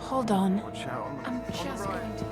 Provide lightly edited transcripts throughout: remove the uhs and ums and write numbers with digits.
Hold on. Watch out on the, I'm just going to go.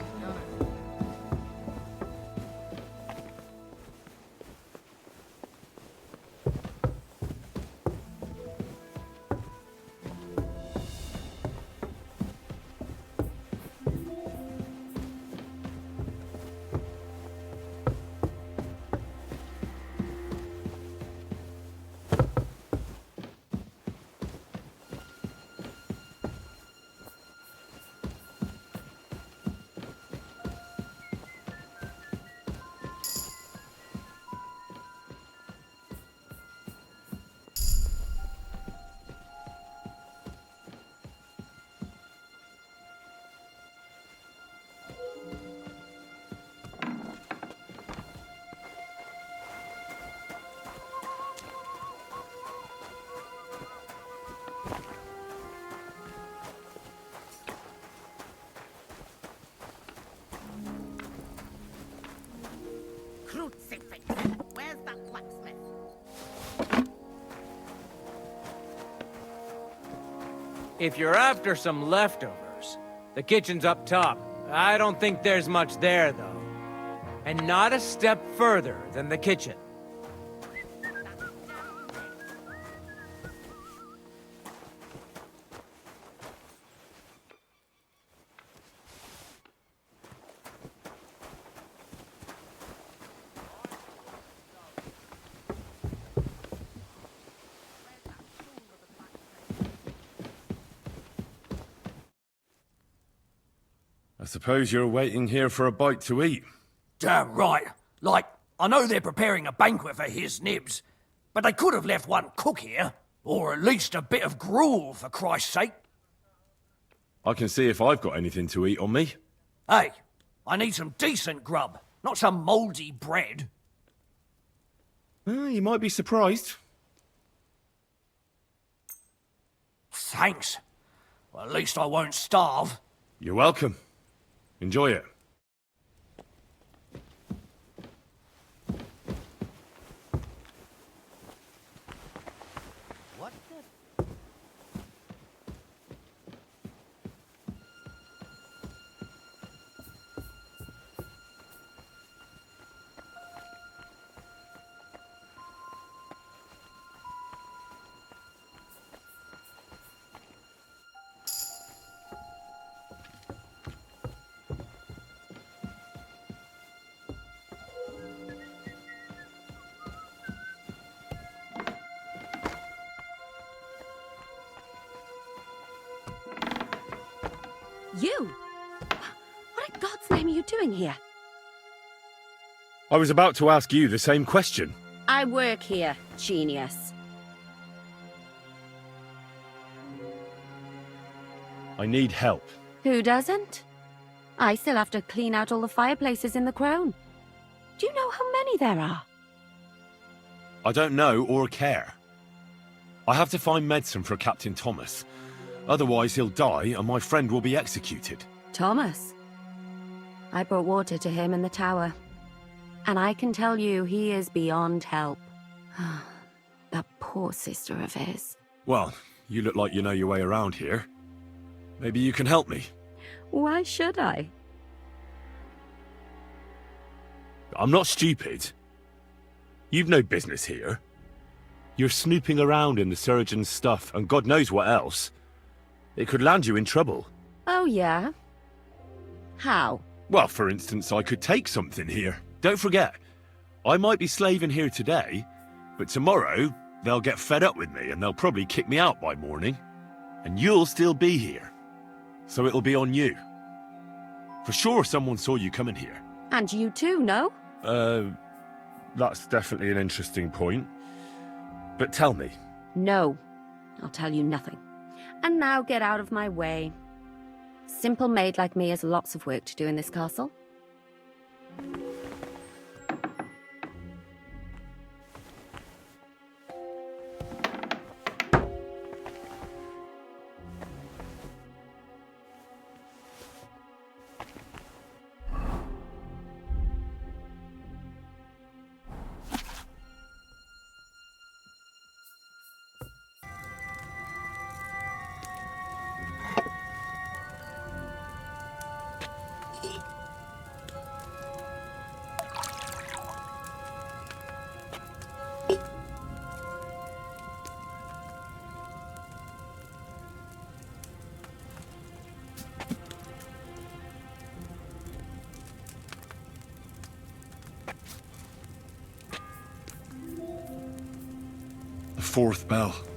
Crucifix! Where's that blacksmith? If you're after some leftovers, the kitchen's up top. I don't think there's much there, though. And not a step further than the kitchen. I suppose you're waiting here for a bite to eat. Damn right. Like, I know they're preparing a banquet for his nibs, but they could have left one cook here. Or at least a bit of gruel, for Christ's sake. I can see if I've got anything to eat on me. Hey, I need some decent grub, not some mouldy bread. You might be surprised. Thanks. Well, at least I won't starve. You're welcome. Enjoy it. What You? What in God's name are you doing here? I was about to ask you the same question. I work here, genius. I need help. Who doesn't? I still have to clean out all the fireplaces in the Crown. Do you know how many there are? I don't know or care. I have to find medicine for Captain Thomas. Otherwise he'll die and my friend will be executed. Thomas? I brought water to him in the tower. And I can tell you he is beyond help. That poor sister of his. Well, you look like you know your way around here. Maybe you can help me. Why should I? I'm not stupid. You've no business here. You're snooping around in the surgeon's stuff and God knows what else. It could land you in trouble. Oh, yeah? How? Well, for instance, I could take something here. Don't forget, I might be slaving here today, but tomorrow they'll get fed up with me and they'll probably kick me out by morning. And you'll still be here. So it'll be on you. For sure someone saw you coming here. And you too, no? That's definitely an interesting point. But tell me. No. I'll tell you nothing. And now get out of my way. Simple maid like me has lots of work to do in this castle. fourth bell.